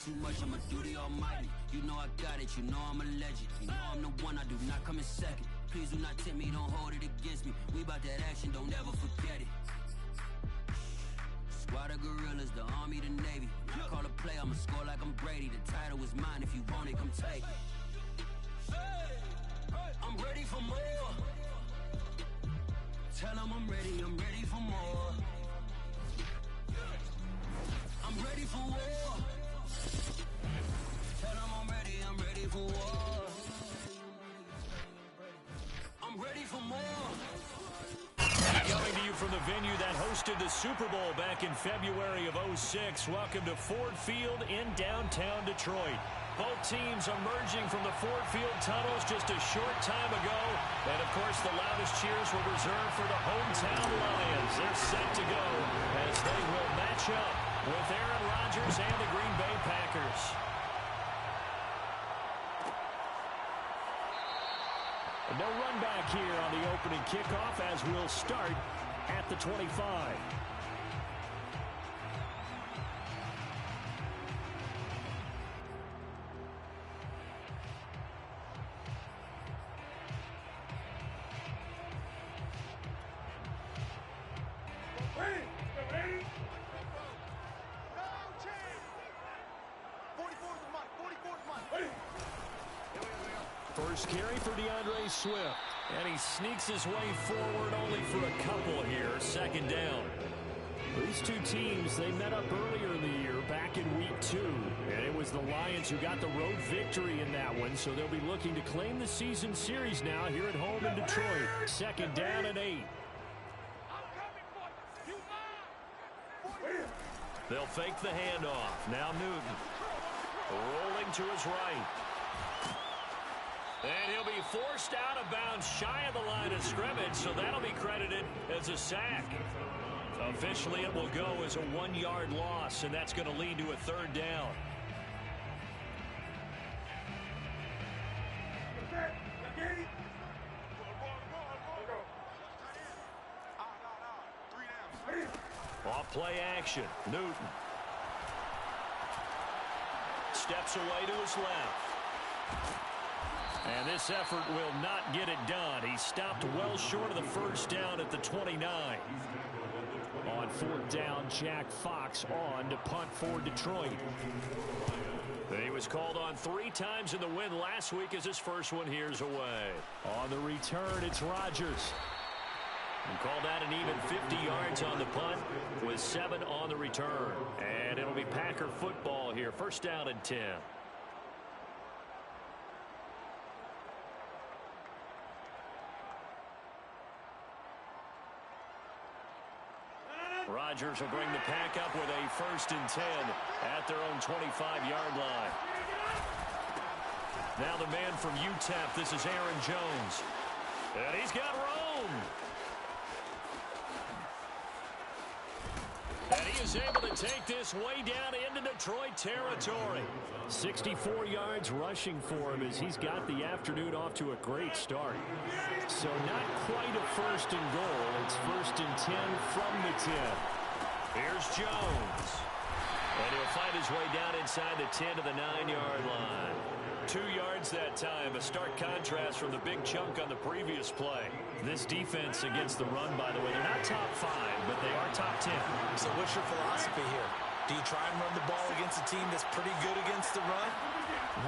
Too much, I'ma do the almighty. You know I got it, you know I'm a legend. You know I'm the one, I do not come in second. Please do not tempt me, don't hold it against me. We bout that action, don't ever forget it. Squad of gorillas, the army, the navy. When I call a play, I'ma score like I'm Brady. The title is mine, if you want it, come take it. I'm ready for more. Tell them I'm ready for more. I'm ready for war. Tell them I'm ready for war. I'm ready for more. Coming to you from the venue that hosted the Super Bowl back in February of '06. Welcome to Ford Field in downtown Detroit. Both teams emerging from the Ford Field tunnels just a short time ago. And, of course, the loudest cheers were reserved for the hometown Lions. They're set to go as they will match up with Aaron Rodgers and the Green Bay Packers. No run back here on the opening kickoff as we'll start at the 25. First carry for DeAndre Swift. And he sneaks his way forward only for a couple here. Second down. These two teams, they met up earlier in the year, back in week 2. And it was the Lions who got the road victory in that one. So they'll be looking to claim the season series now here at home in Detroit. Second down and 8. They'll fake the handoff. Now Newton. Rolling to his right. And he'll be forced out of bounds shy of the line of scrimmage, so that'll be credited as a sack. Officially, it will go as a 1-yard loss, and that's going to lead to a third down. Off play action. Newton. Steps away to his left. And this effort will not get it done. He stopped well short of the first down at the 29. On fourth down, Jack Fox on to punt for Detroit. He was called on 3 times in the win last week as his first one here's away. On the return, it's Rodgers. And call that an even 50 yards on the punt with 7 on the return. And it'll be Packer football here. First down and 10. Rodgers will bring the pack up with a 1st and 10 at their own 25-yard line. Now the man from UTEP, this is Aaron Jones. And he's got Rome. And he is able to take this way down into Detroit territory. 64 yards rushing for him as he's got the afternoon off to a great start. So not quite a 1st and goal. It's 1st and 10 from the 10. Here's Jones. And he'll find his way down inside the 10 to the 9-yard line. 2 yards that time. A stark contrast from the big chunk on the previous play. This defense against the run, by the way, they're not top 5, but they are top 10. So what's your philosophy here? Do you try and run the ball against a team that's pretty good against the run?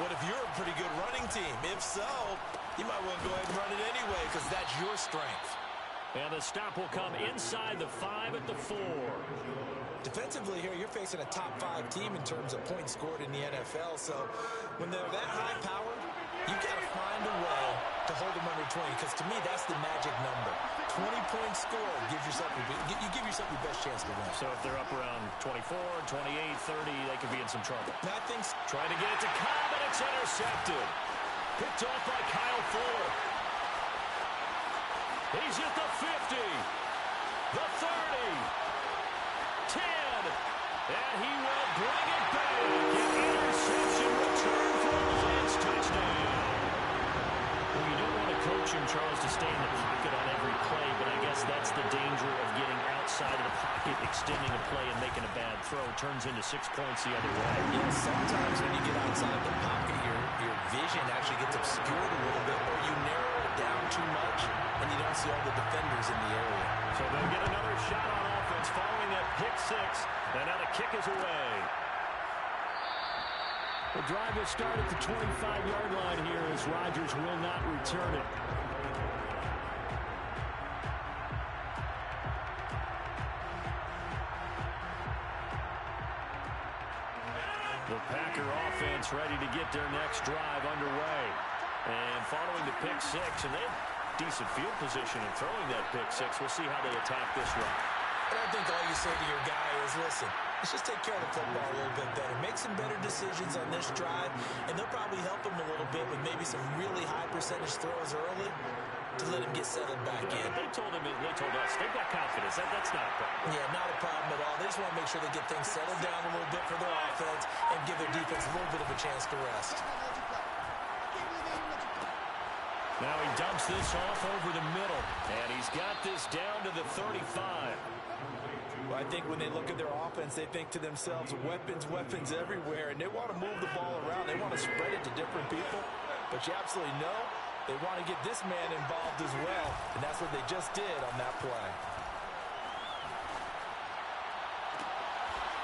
What if you're a pretty good running team? If so, you might want to go ahead and run it anyway because that's your strength. And the stop will come inside the 5 at the 4. Defensively here, you're facing a top 5 team in terms of points scored in the NFL. So when they're that high powered, you've got to find a way to hold them under 20 because to me, that's the magic number. 20 points scored gives yourself you give yourself your best chance to win. So if they're up around 24, 28, 30, they could be in some trouble. Now, I think trying to get it to Cobb, and it's intercepted. Picked off by Kyle Fuller. He's at the 50, the 30, 10, and he will bring it back. An interception return for a Lions touchdown. Well, you don't want to coach him, Charles, to stay in the pocket on every play, but I guess that's the danger of getting outside of the pocket pocket, extending a play and making a bad throw turns into 6 points the other way. Yeah, sometimes when you get outside the pocket, your vision actually gets obscured a little bit, or you narrow it down too much, and you don't see all the defenders in the area. So they'll get another shot on offense following that pick six, and now the kick is away. The drive will start at the 25-yard line here as Rodgers will not return it. The Packer offense ready to get their next drive underway. And following the pick six, and they have decent field position in throwing that pick six. We'll see how they attack this run. And I think all you say to your guy is, listen, let's just take care of the football a little bit better. Make some better decisions on this drive, and they'll probably help him a little bit with maybe some really high percentage throws early to let him get settled back in. They told us, they've got confidence. That's not a problem. Yeah, not a problem at all. They just want to make sure they get things settled down a little bit for their offense and give their defense a little bit of a chance to rest. Now he dumps this off over the middle, and he's got this down to the 35. Well, I think when they look at their offense, they think to themselves, weapons everywhere, and they want to move the ball around. They want to spread it to different people, but you absolutely know they want to get this man involved as well, and that's what they just did on that play.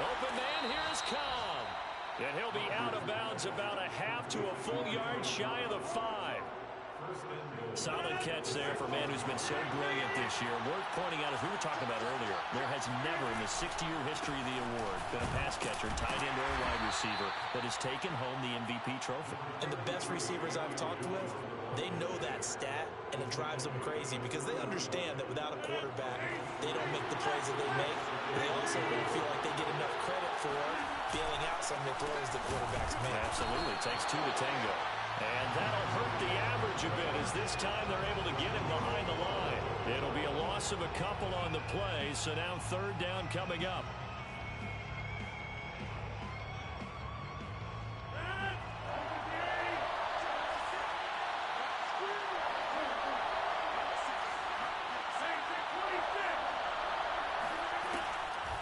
Open man, here's Cobb. And he'll be out of bounds about a half to a full yard shy of the 5. Solid catch there for a man who's been so brilliant this year. Worth pointing out, as we were talking about earlier, there has never in the 60-year history of the award been a pass catcher, tight end, or wide receiver that has taken home the MVP trophy. And the best receivers I've talked with, they know that stat, and it drives them crazy because they understand that without a quarterback, they don't make the plays that they make. They also don't feel like they get enough credit for bailing out some of the throws the quarterbacks make. Absolutely. It takes two to tango. And that'll hurt the average a bit as this time they're able to get him behind the line. It'll be a loss of a couple on the play, so now third down coming up.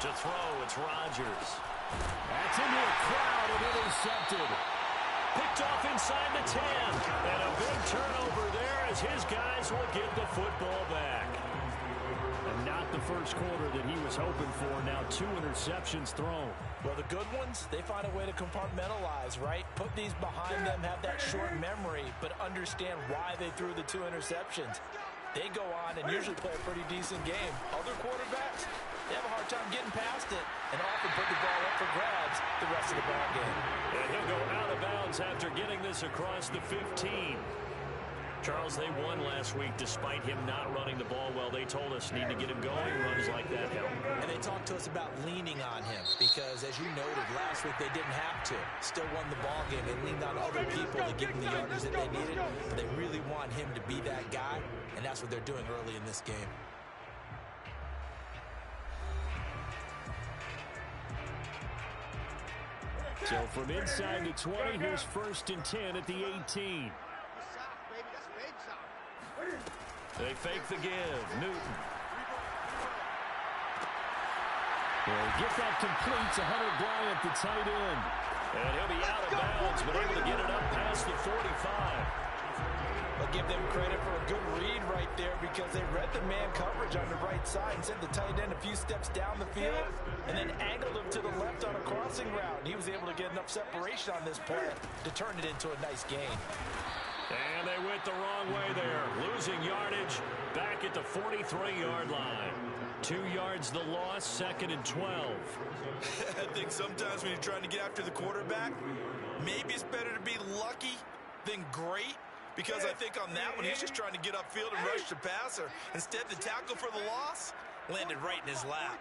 To throw, it's Rodgers. That's into a crowd and intercepted. Picked off inside the 10. And a big turnover there as his guys will get the football back. And not the first quarter that he was hoping for. Now 2 interceptions thrown. Well, the good ones, they find a way to compartmentalize, right? Put these behind them, have that short memory, but understand why they threw the 2 interceptions. They go on and usually play a pretty decent game. Other quarterbacks, they have a hard time getting past it and often put the ball up for grabs the rest of the ball game. And he'll go out of bounds after getting this across the 15. Charles, they won last week despite him not running the ball well. They told us need to get him going. Runs like that help. And they talked to us about leaning on him because, as you noted, last week they didn't have to. Still won the ball game. They leaned on other people to give them the yardage that they needed. But they really want him to be that guy, and that's what they're doing early in this game. So from inside the 20, here's 1st and 10 at the 18. They fake the give. Newton. They'll get that complete to Hunter Bryant, the tight end. And he'll be out of bounds, but able to get it up past the 45. I'll give them credit for a good read right there because they read the man coverage on the right side and sent the tight end a few steps down the field and then angled him to the left on a crossing route. He was able to get enough separation on this play to turn it into a nice gain. And they went the wrong way there. Losing yardage back at the 43-yard line. 2 yards the loss, 2nd and 12. I think sometimes when you're trying to get after the quarterback, maybe it's better to be lucky than great. Because I think on that one, he's just trying to get upfield and rush the passer. Instead, the tackle for the loss landed right in his lap.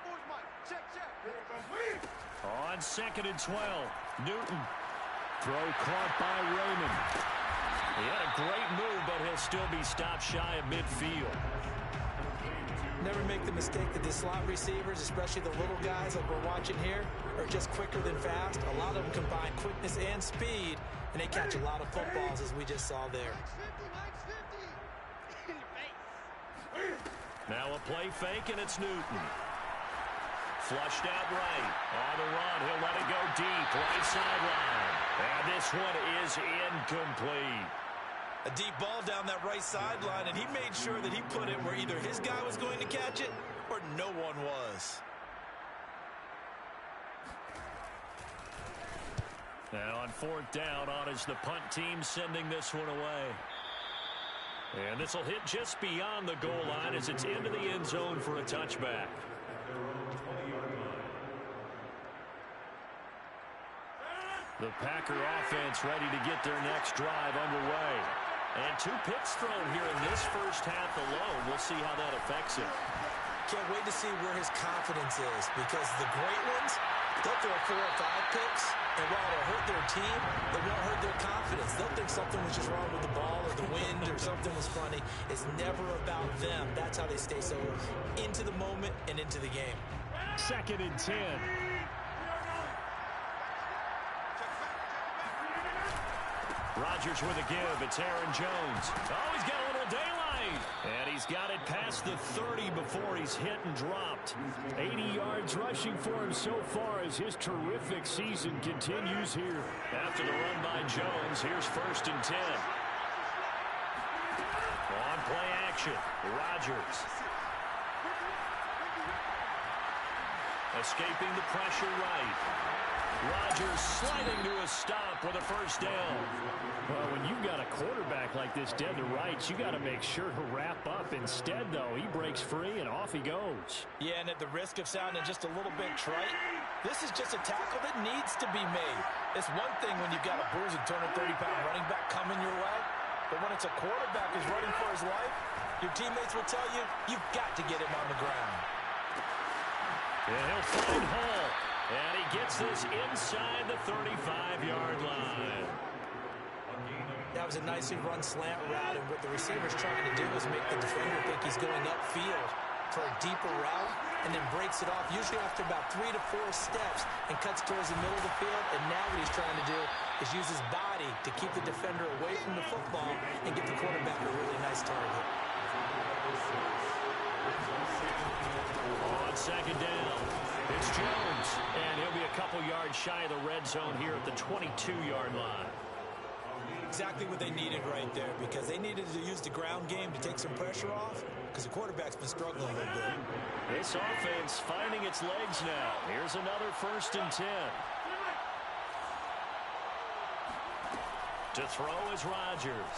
On 2nd and 12, Newton. Throw caught by Raymond. He had a great move, but he'll still be stopped shy of midfield. Never make the mistake that the slot receivers, especially the little guys like we're watching here, are just quicker than fast. A lot of them combine quickness and speed, and they catch a lot of footballs, as we just saw there. Now a play fake, and it's Newton. Flushed out right. On the run, he'll let it go deep. Right sideline. And this one is incomplete. A deep ball down that right sideline, and he made sure that he put it where either his guy was going to catch it or no one was. Now on fourth down, on is the punt team sending this one away. And this will hit just beyond the goal line as it's into the end zone for a touchback. The Packer offense ready to get their next drive underway. And 2 picks thrown here in this first half alone. We'll see how that affects him. Can't wait to see where his confidence is, because the great ones, they'll throw 4 or 5 picks, and while it'll hurt their team, it won't hurt their confidence. They'll think something was just wrong with the ball or the wind or something was funny. It's never about them. That's how they stay so into the moment and into the game. 2nd and 10. Rodgers with a give. It's Aaron Jones. Oh, he's got a little daylight. And he's got it past the 30 before he's hit and dropped. 80 yards rushing for him so far as his terrific season continues here. After the run by Jones, here's 1st and 10. On play action, Rodgers. Escaping the pressure right. Rodgers sliding to a stop with a first down. Well, when you've got a quarterback like this dead to rights, you got to make sure to wrap up. Instead, though, he breaks free and off he goes. Yeah, and at the risk of sounding just a little bit trite, this is just a tackle that needs to be made. It's one thing when you've got a bruised 230-pound running back coming your way, but when it's a quarterback who's running for his life, your teammates will tell you, you've got to get him on the ground. And he'll find Hall. And he gets this inside the 35-yard line. That was a nicely run slant route, and what the receiver's trying to do is make the defender think he's going upfield for a deeper route, and then breaks it off, usually after about 3 to 4 steps, and cuts towards the middle of the field. And now what he's trying to do is use his body to keep the defender away from the football and get the quarterback a really nice target. On 2nd down, it's Jones, and he'll be a couple yards shy of the red zone here at the 22-yard line. Exactly what they needed right there, because they needed to use the ground game to take some pressure off, because the quarterback's been struggling a little bit. This offense finding its legs now. Here's another 1st and 10. To throw is Rodgers.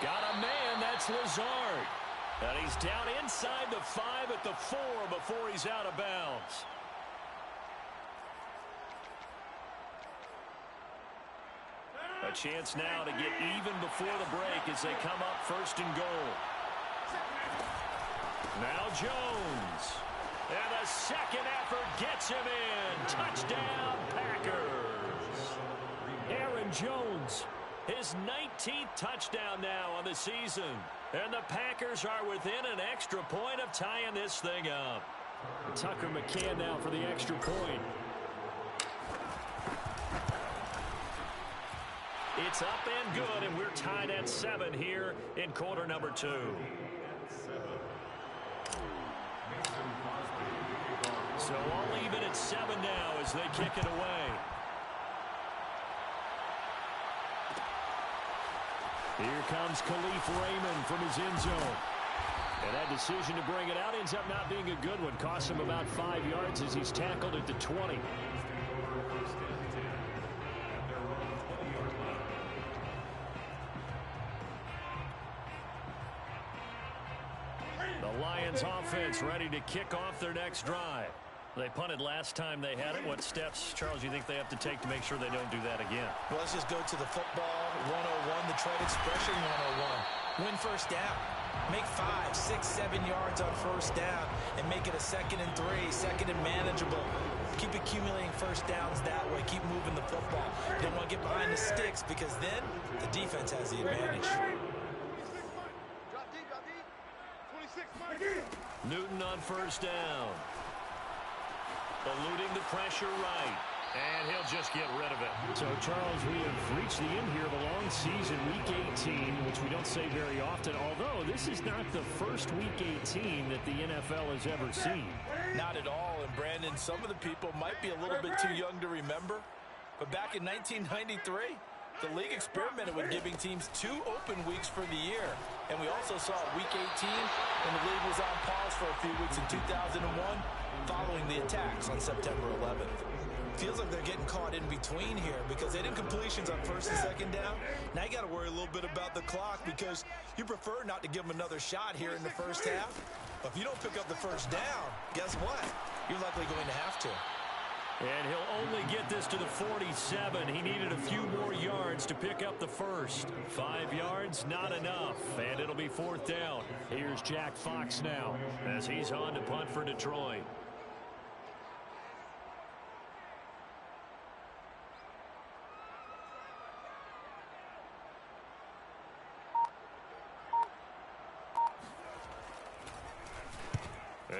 Got a man, that's Lazard. And he's down inside the 5 at the 4 before he's out of bounds. A chance now to get even before the break as they come up 1st and goal. Now Jones. And the second effort gets him in. Touchdown, Packers. Aaron Jones. His 19th touchdown now on the season. And the Packers are within an extra point of tying this thing up. Tucker McCann now for the extra point. It's up and good, and we're tied at 7 here in quarter number 2. So all even at 7 now as they kick it away. Here comes Khalif Raymond from his end zone. And that decision to bring it out ends up not being a good one. Costs him about 5 yards as he's tackled at the 20. The Lions offense ready to kick off their next drive. They punted last time they had it. What steps, Charles, you think they have to take to make sure they don't do that again? Well, let's just go to the football 101, the trade expression 101. Win first down. Make 5, 6, 7 yards on first down and make it a 2nd and 3, 2nd and manageable. Keep accumulating first downs that way. Keep moving the football. You don't want to get behind the sticks, because then the defense has the advantage. Newton on first down. Eluding the pressure right. And he'll just get rid of it. So, Charles, we have reached the end here of a long season, Week 18, which we don't say very often, although this is not the first Week 18 that the NFL has ever seen. Not at all, and Brandon, some of the people might be a little bit too young to remember, but back in 1993, the league experimented with giving teams 2 open weeks for the year. And we also saw Week 18 when the league was on pause for a few weeks in 2001 following the attacks on September 11th. Feels like they're getting caught in between here because they didn't completions on first and second down. Now you got to worry a little bit about the clock because you prefer not to give them another shot here in the first half. But if you don't pick up the first down, guess what? You're likely going to have to. And he'll only get this to the 47. He needed a few more yards to pick up the first. 5 yards, not enough. And it'll be 4th down. Here's Jack Fox now as he's on to punt for Detroit.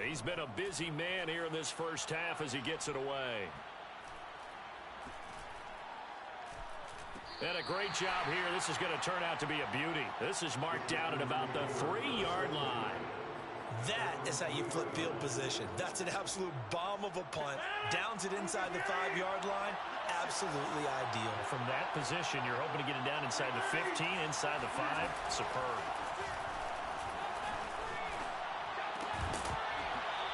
He's been a busy man here in this first half as he gets it away. And a great job here. This is going to turn out to be a beauty. This is marked down at about the 3-yard line. That is how you flip field position. That's an absolute bomb of a punt. Downs it inside the 5-yard line. Absolutely ideal. From that position, you're hoping to get it down inside the 15, inside the 5. Superb.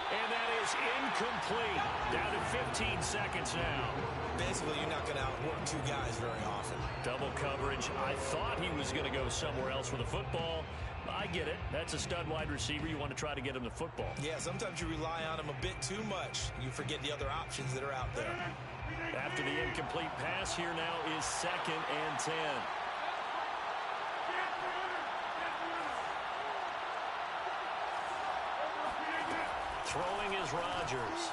And that is incomplete. Down to 15 seconds now. Basically, you're not going to outwork 2 guys very often. Double coverage. I thought he was going to go somewhere else with the football. I get it. That's a stud wide receiver. You want to try to get him the football. Yeah, sometimes you rely on him a bit too much. You forget the other options that are out there. After the incomplete pass, here now is 2nd and 10. Throwing is Rodgers.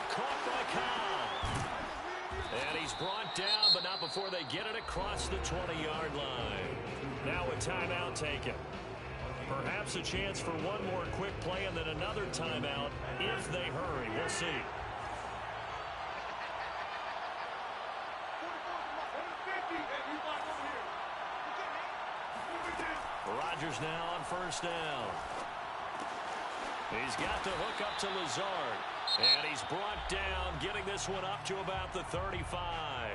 Caught by Cobb. And he's brought down, but not before they get it across the 20-yard line. Now a timeout taken. Perhaps a chance for one more quick play and then another timeout if they hurry. We'll see. Rodgers now on 1st down. He's got to hook up to Lazard. And he's brought down, getting this one up to about the 35.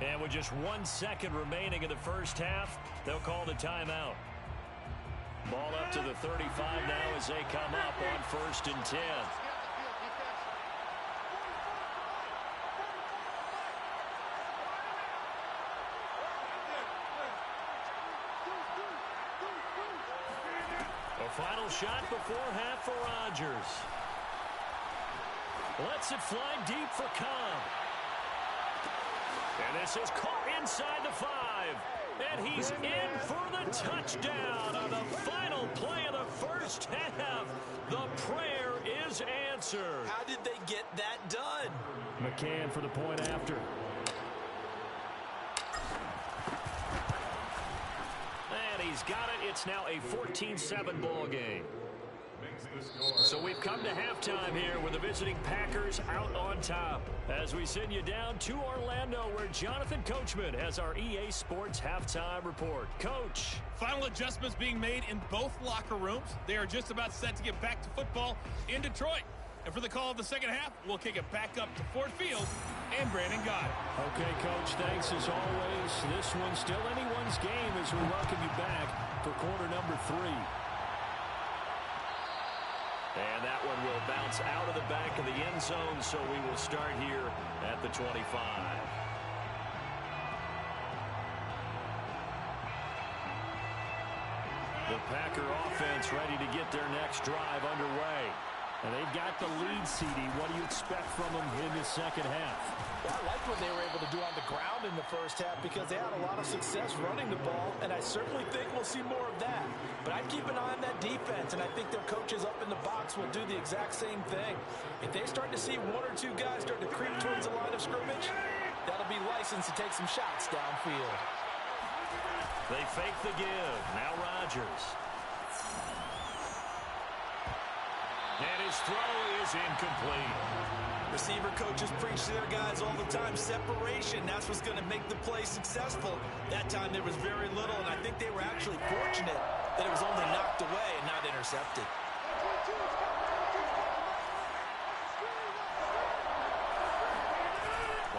And with just 1 second remaining in the first half, they'll call the timeout. Ball up to the 35 now as they come up on 1st and 10. A final shot before half for Rodgers. Lets it fly deep for Cobb. And this is caught inside the 5. And he's in for the touchdown on the final play of the first half. The prayer is answered. How did they get that done? McCann for the point after. And he's got it. It's now a 14-7 ball game. So we've come to halftime here with the visiting Packers out on top. As we send you down to Orlando where Jonathan Coachman has our EA Sports halftime report. Coach. Final adjustments being made in both locker rooms. They are just about set to get back to football in Detroit. And for the call of the second half, we'll kick it back up to Ford Field and Brandon Gaudin. Okay, Coach, thanks as always. This one's still anyone's game as we welcome you back for quarter number 3. And that one will bounce out of the back of the end zone, so we will start here at the 25. The Packer offense ready to get their next drive underway. And they've got the lead, CD. What do you expect from them in the second half? Well, I like what they were able to do on the ground in the first half because they had a lot of success running the ball, and I certainly think we'll see more of that. But I'd keep an eye on that defense, and I think their coaches up in the box will do the exact same thing. If they start to see 1 or 2 guys start to creep towards the line of scrimmage, that'll be licensed to take some shots downfield. They fake the give. Now Rodgers. And his throw is incomplete. Receiver coaches preach to their guys all the time. Separation, that's what's going to make the play successful. That time there was very little, and I think they were actually fortunate that it was only knocked away and not intercepted.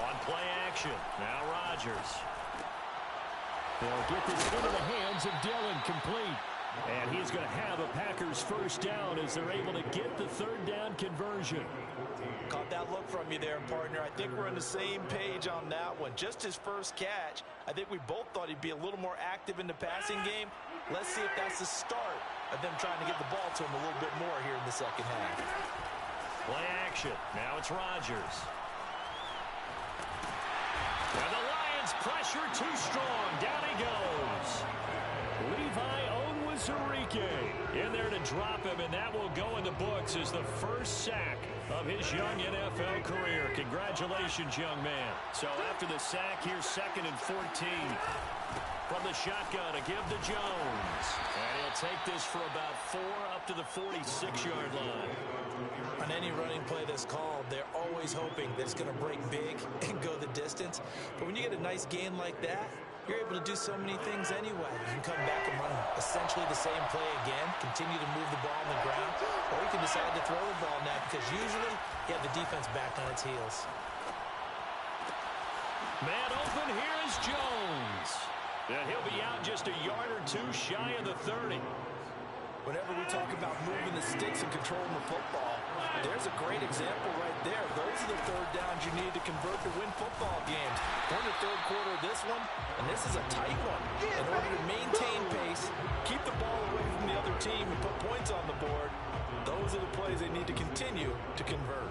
On play action, now Rodgers. They'll get this into the hands of Dillon, complete. And he's going to have a Packers first down as they're able to get the third down conversion. Caught that look from you there, partner. I think we're on the same page on that one. Just his first catch. I think we both thought he'd be a little more active in the passing game. Let's see if that's the start of them trying to get the ball to him a little bit more here in the second half. Play action. Now it's Rodgers. And the Lions pressure too strong. Down he goes. Levi Onwuzurike in there to drop him, and that will go in the books as the first sack of his young NFL career. Congratulations, young man. So after the sack, here's 2nd and 14. From the shotgun to give to Jones. And he'll take this for about 4 up to the 46-yard line. On any running play that's called, they're always hoping that it's going to break big and go the distance. But when you get a nice gain like that, you're able to do so many things anyway. You can come back and run essentially the same play again, continue to move the ball on the ground, or you can decide to throw the ball now because usually you have the defense back on its heels. Man open, here is Jones. And he'll be out just a yard or two shy of the 30. Whenever we talk about moving the sticks and controlling the football, there's a great example right there. Those are the third downs you need to convert to win football games. We're in the third quarter of this one, and this is a tight one. In order to maintain pace, keep the ball away from the other team, and put points on the board, those are the plays they need to continue to convert.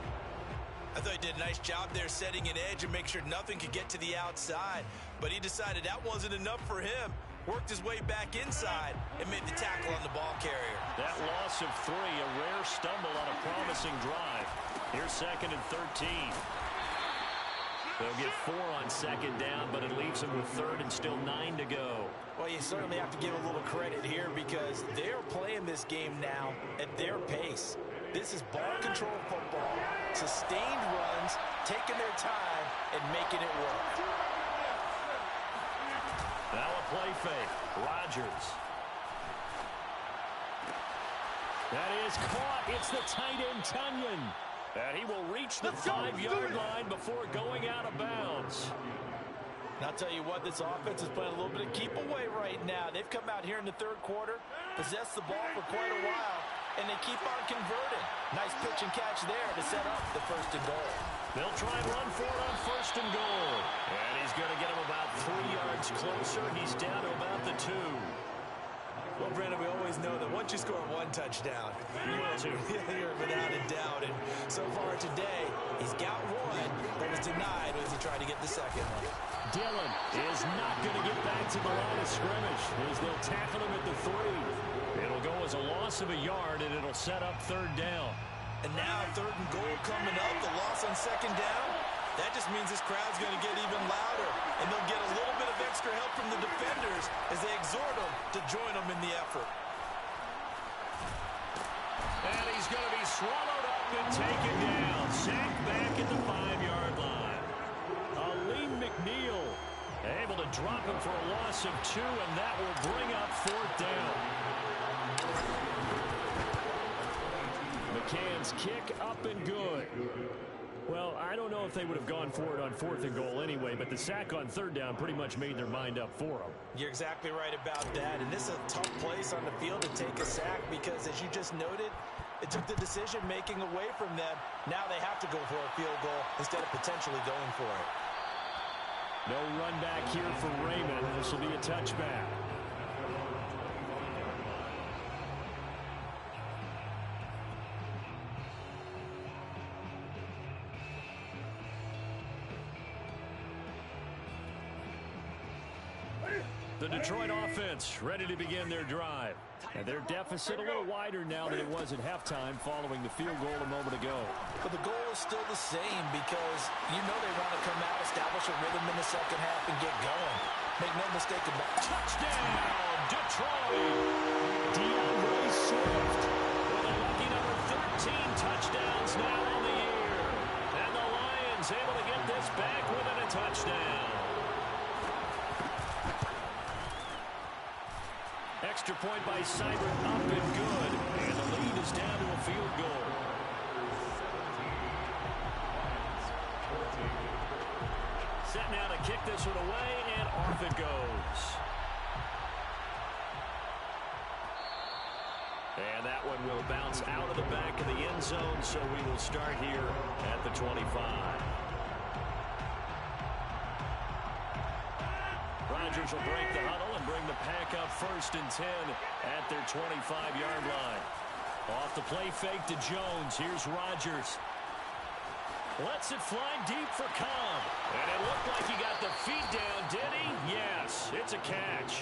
I thought he did a nice job there setting an edge and make sure nothing could get to the outside. But he decided that wasn't enough for him. Worked his way back inside and made the tackle on the ball carrier. That loss of 3, a rare stumble on a promising drive. Here's 2nd and 13. They'll get 4 on 2nd down, but it leaves them with 3rd and still 9 to go. Well, you certainly have to give a little credit here because they're playing this game now at their pace. This is ball control football, sustained runs, taking their time, and making it work. Now a play fake. Rodgers. That is caught. It's the tight end, Tunyon. And he will reach the 5-yard line before going out of bounds. And I'll tell you what, this offense is playing a little bit of keep away right now. They've come out here in the third quarter, possessed the ball for quite a while, and they keep on converting. Nice pitch and catch there to set up the 1st and goal. They'll try and run for it on 1st and goal. And he's going to get him about 3 yards closer. He's down to about the 2. Well, Brandon, we always know that once you score 1 touchdown, you're without a doubt. And so far today, he's got 1 that was denied as he tried to get the 2nd one. Dillon is not going to get back to the line of scrimmage as they'll tackle him at the 3. It'll go as a loss of a yard, and it'll set up 3rd down. And now 3rd and goal coming up, the loss on 2nd down. That just means this crowd's going to get even louder, and they'll get a little bit of extra help from the defenders as they exhort them to join them in the effort. And he's going to be swallowed up and taken down. Sacked back at the 5-yard line. Aleem McNeil able to drop him for a loss of 2, and that will bring up 4th down. McCann's kick up and good. Well, I don't know if they would have gone for it on 4th and goal anyway, but the sack on 3rd down pretty much made their mind up for them. You're exactly right about that, and this is a tough place on the field to take a sack because, as you just noted, it took the decision-making away from them. Now they have to go for a field goal instead of potentially going for it. No run back here for Raymond. This will be a touchback. The Detroit offense ready to begin their drive. And their deficit a little wider now than it was at halftime following the field goal a moment ago. But the goal is still the same because you know they want to come out, establish a rhythm in the second half, and get going. Make no mistake about it. Touchdown, Detroit! DeAndre Swift with a lucky number 13. touchdowns now on the year. And the Lions able to get this back within a touchdown. Extra point by Seibert, up and good. And the lead is down to a field goal. Set now to kick this one away, and off it goes. And that one will bounce out of the back of the end zone, so we will start here at the 25. Rodgers will break the huddle and bring the pack up 1st and 10 at their 25-yard line. Off the play fake to Jones. Here's Rodgers. Lets it fly deep for Cobb. And it looked like he got the feet down, did he? Yes, it's a catch.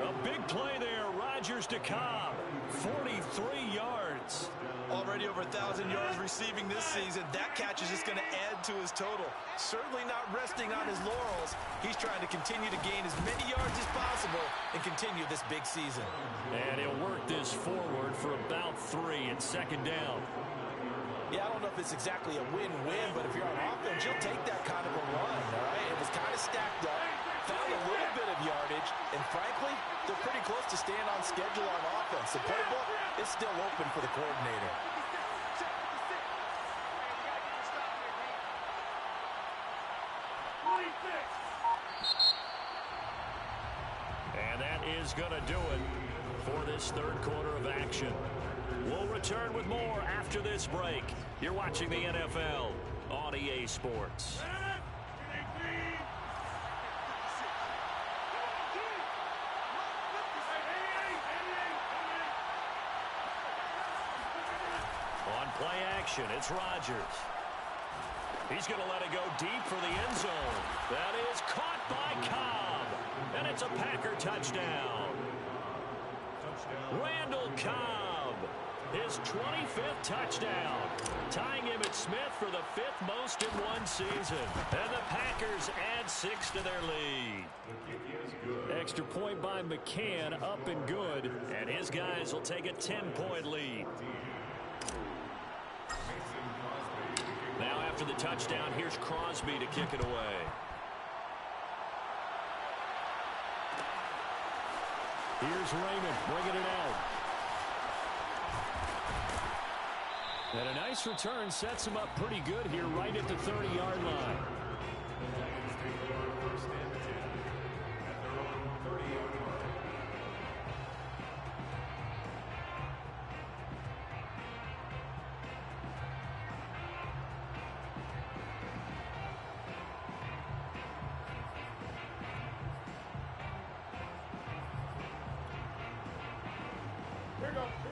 A big play there. Rodgers to Cobb. 43 yards. Already over 1,000 yards receiving this season. That catch is just going to add to his total. Certainly not resting on his laurels. He's trying to continue to gain as many yards as possible and continue this big season. And he'll work this forward for about 3 and 2nd down. Yeah, I don't know if it's exactly a win-win, but if you're on offense, you'll take that kind of a run, all right? It was kind of stacked up, found a little bit of yardage, and frankly, they're pretty close to staying on schedule on offense. The playbook is still open for the coordinator. And that is going to do it for this 3rd quarter of action. We'll return with more after this break. You're watching the NFL on EA Sports. On play action, it's Rodgers. He's going to let it go deep for the end zone. That is caught by Cobb. And it's a Packer touchdown. Randall Cobb, his 25th touchdown, tying Emmitt Smith for the 5th most in one season. And the Packers add 6 to their lead. Extra point by McCann, up and good. And his guys will take a 10-point lead. Now after the touchdown, here's Crosby to kick it away. Here's Raymond bringing it out. And a nice return sets him up pretty good here right at the 30-yard line.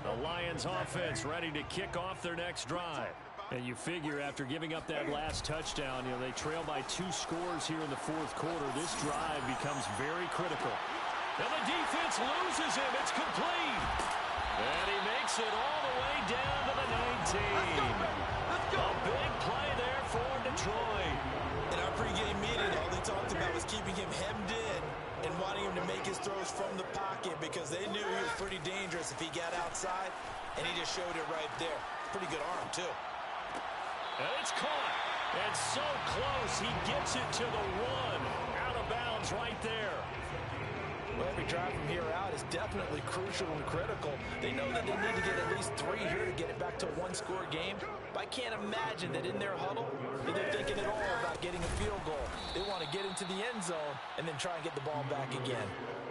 The Lions offense ready to kick off their next drive. And you figure after giving up that last touchdown, they trail by 2 scores here in the 4th quarter. This drive becomes very critical. And the defense loses him. It's complete. And he makes it all the way down to the 19. Let's go. A big play there for Detroit. In our pregame meeting, all they talked about was keeping him hemmed in and wanting him to make his throws from the pocket because they knew he was pretty dangerous if he got outside, and he just showed it right there. Pretty good arm, too. And it's caught. And so close, he gets it to the 1. Out of bounds right there. Well, every drive from here out is definitely crucial and critical. They know that they need to get at least 3 here to get it back to a 1-score game. But I can't imagine that in their huddle that they're thinking at all about getting a field goal. They want to get into the end zone and then try and get the ball back again.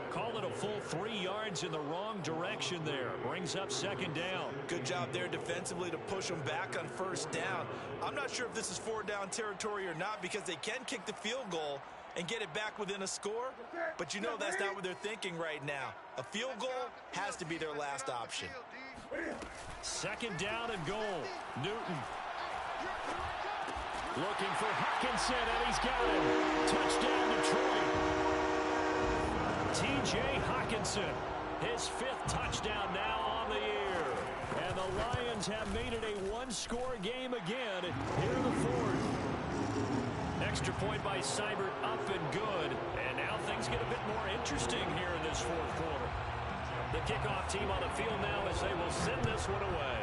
Call it a full 3 yards in the wrong direction there. Brings up 2nd down. Good job there defensively to push them back on 1st down. I'm not sure if this is 4-down territory or not because they can kick the field goal and get it back within a score, but you know that's not what they're thinking right now. A field goal has to be their last option. 2nd down and goal. Newton looking for Hockenson, and he's got it. Touchdown Detroit. T.J. Hockenson, his 5th touchdown now on the year. And the Lions have made it a 1-score game again here in the 4th. Extra point by Seibert, up and good. And now things get a bit more interesting here in this 4th quarter. The kickoff team on the field now as they will send this one away.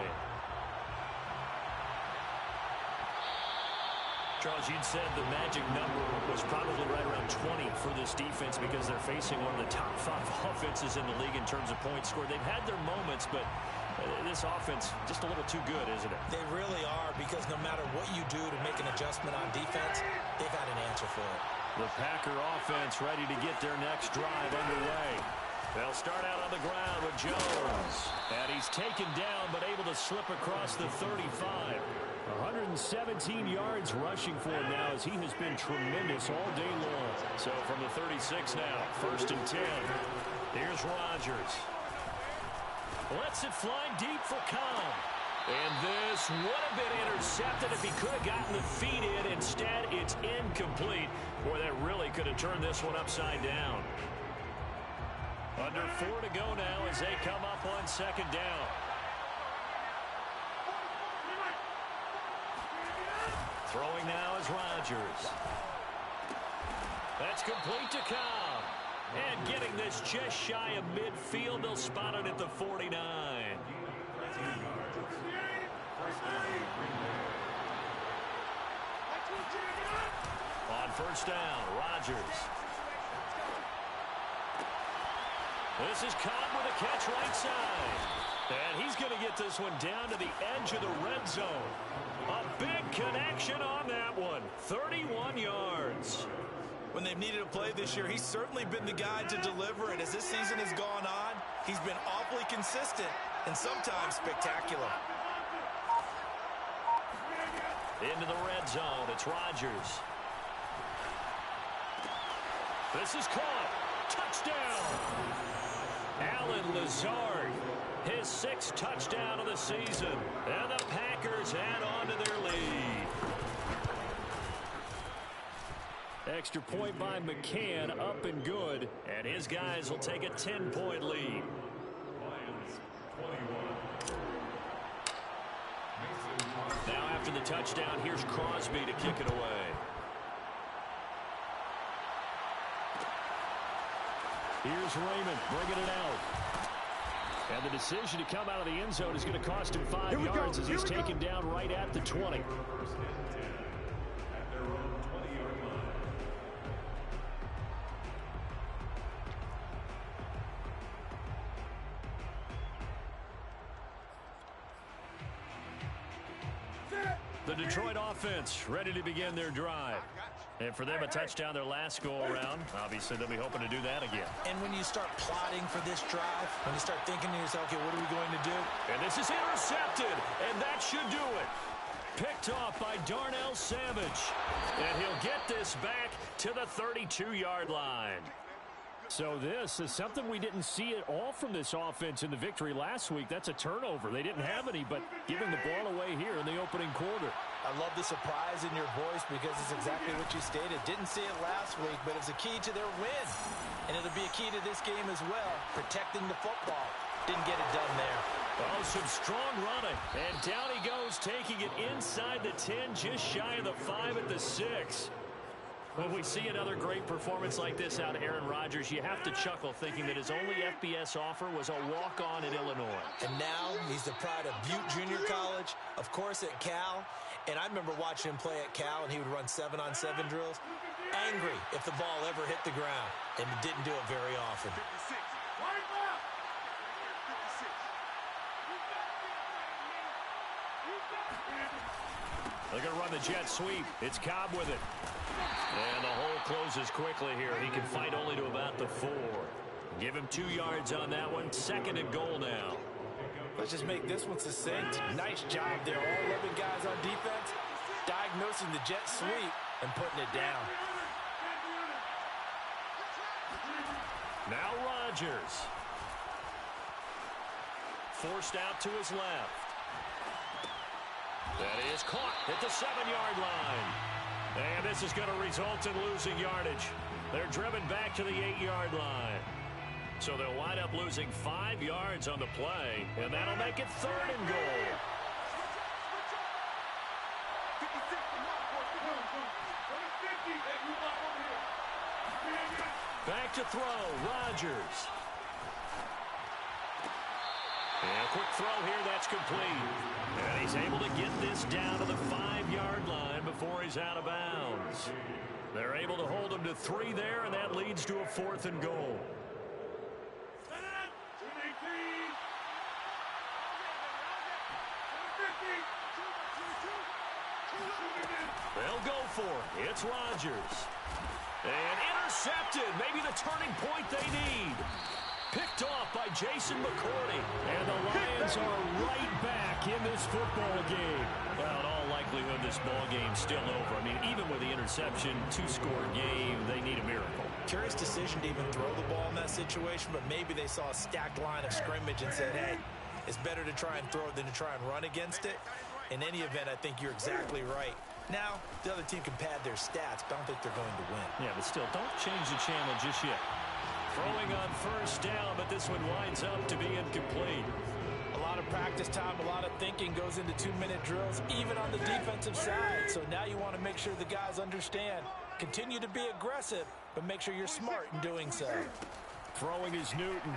Charles, you'd said the magic number was probably right around 20 for this defense because they're facing one of the top 5 offenses in the league in terms of points scored. They've had their moments, but this offense just a little too good, isn't it? They really are, because no matter what you do to make an adjustment on defense, they've got an answer for it. The Packer offense ready to get their next drive underway. They'll start out on the ground with Jones. And he's taken down, but able to slip across the 35. 117 yards rushing for him now, as he has been tremendous all day long. So from the 36 now, 1st and 10. Here's Rodgers. Lets it fly deep for Cobb. And this would have been intercepted if he could have gotten the feet in. Instead, it's incomplete. Boy, that really could have turned this one upside down. Under 4 to go now as they come up on 2nd down. Throwing now is Rodgers. That's complete to Cobb. And getting this just shy of midfield, they'll spot it at the 49. On 1st down, Rodgers. This is Cobb with a catch right side. And he's going to get this one down to the edge of the red zone. A big connection on that one. 31 yards. When they've needed a play this year, he's certainly been the guy to deliver. And as this season has gone on, he's been awfully consistent and sometimes spectacular. Into the red zone. It's Rodgers. This is caught. Touchdown. Allen Lazard. His 6th touchdown of the season. And the Packers add on to their lead. Extra point by McCann, up and good. And his guys will take a 10-point lead. Now after the touchdown, here's Crosby to kick it away. Here's Raymond bringing it out. And the decision to come out of the end zone is going to cost him 5 yards as he's taken down right at the 20. The Detroit offense ready to begin their drive. And for them, a touchdown their last go-around. Obviously, they'll be hoping to do that again. And when you start plotting for this drive, when you start thinking to yourself, okay, what are we going to do? And this is intercepted, and that should do it. Picked off by Darnell Savage. And he'll get this back to the 32-yard line. So this is something we didn't see at all from this offense in the victory last week. That's a turnover. They didn't have any, but giving the ball away here in the opening quarter. I love the surprise in your voice because it's exactly what you stated. Didn't see it last week, but it's a key to their win. And it'll be a key to this game as well, protecting the football. Didn't get it done there. Oh, some strong running. And down he goes, taking it inside the 10, just shy of the 5 at the 6. When we see another great performance like this out of Aaron Rodgers, you have to chuckle thinking that his only FBS offer was a walk-on at Illinois. And now he's the pride of Butte Junior College, of course at Cal. And I remember watching him play at Cal, and he would run 7-on-7 drills. Angry if the ball ever hit the ground, and he didn't do it very often. They're going to run the jet sweep. It's Cobb with it. And the hole closes quickly here. He can fight only to about the 4. Give him 2 yards on that one. 2nd and goal now. Let's just make this one succinct. Nice job there. All 11 guys on defense diagnosing the jet sweep and putting it down. Now Rodgers. Forced out to his left. That is caught at the 7-yard line. And this is going to result in losing yardage. They're driven back to the 8-yard line. So they'll wind up losing 5 yards on the play, and that'll make it 3rd and goal. Back to throw, Rodgers. And a quick throw here, that's complete. And he's able to get this down to the 5-yard line before he's out of bounds. They're able to hold him to 3 there, and that leads to a 4th and goal. They'll go for it. It's Rodgers. And intercepted. Maybe the turning point they need. Picked off by Jason McCourty. And the Lions are right back in this football game. Well, in all likelihood, this ball game's still over. I mean, even with the interception, 2-score game, they need a miracle. Curious decision to even throw the ball in that situation, but maybe they saw a stacked line of scrimmage and said, hey, it's better to try and throw than to try and run against it. In any event, I think you're exactly right. Now, the other team can pad their stats, but I don't think they're going to win. Yeah, but still, don't change the channel just yet. Throwing on 1st down, but this one winds up to be incomplete. A lot of practice time, a lot of thinking goes into 2-minute drills, even on the defensive side. So now you want to make sure the guys understand. Continue to be aggressive, but make sure you're smart in doing so. Throwing is Newton.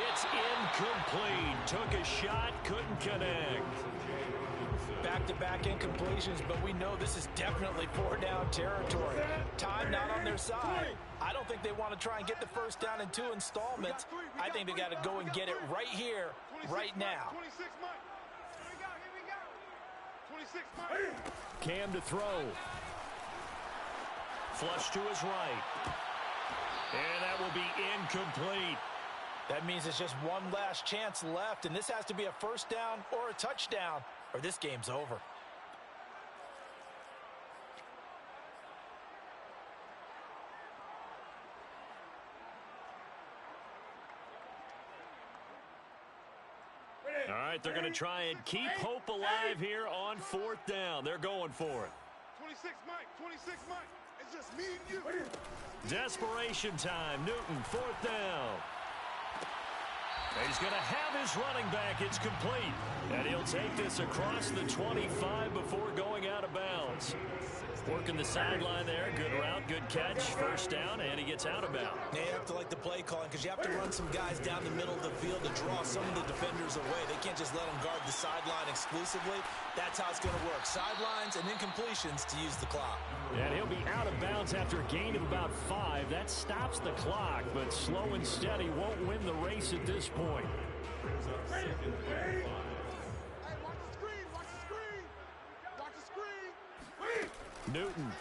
It's incomplete. Took a shot, couldn't connect. Back-to-back incompletions, but we know this is definitely 4-down territory. Time not on their side. I don't think they want to try and get the 1st down in 2 installments. I think they got to go and get it right here, right now. Cam to throw. Flush to his right. And that will be incomplete. That means it's just one last chance left, and this has to be a 1st down or a touchdown, or this game's over. All right, they're going to try and keep hope alive here on 4th down. They're going for it. 26 Mike. It's just me and you. Desperation time. Newton, 4th down. He's going to have his running back. It's complete. And he'll take this across the 25 before going out of bounds. Working the sideline there. Good route, good catch. 1st down, and he gets out of bounds. Now you have to like the play calling because you have to run some guys down the middle of the field to draw some of the defenders away. They can't just let them guard the sideline exclusively. That's how it's going to work. Sidelines and incompletions to use the clock. And he'll be out of bounds after a gain of about 5. That stops the clock, but slow and steady won't win the race at this point. Hey, watch the screen. Newton.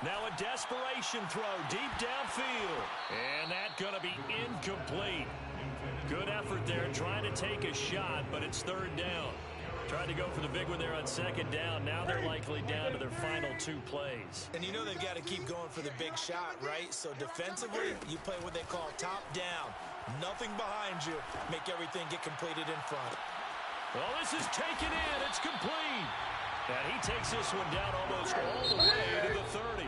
Now a desperation throw deep downfield. And that's going to be incomplete. Good effort there trying to take a shot, but it's 3rd down. Tried to go for the big one there on 2nd down. Now they're likely down to their final 2 plays. And you know they've got to keep going for the big shot, right? So defensively, you play what they call top down. Nothing behind you. Make everything get completed in front. Well, this is taken in. It's complete. And he takes this one down almost all the way to the 30.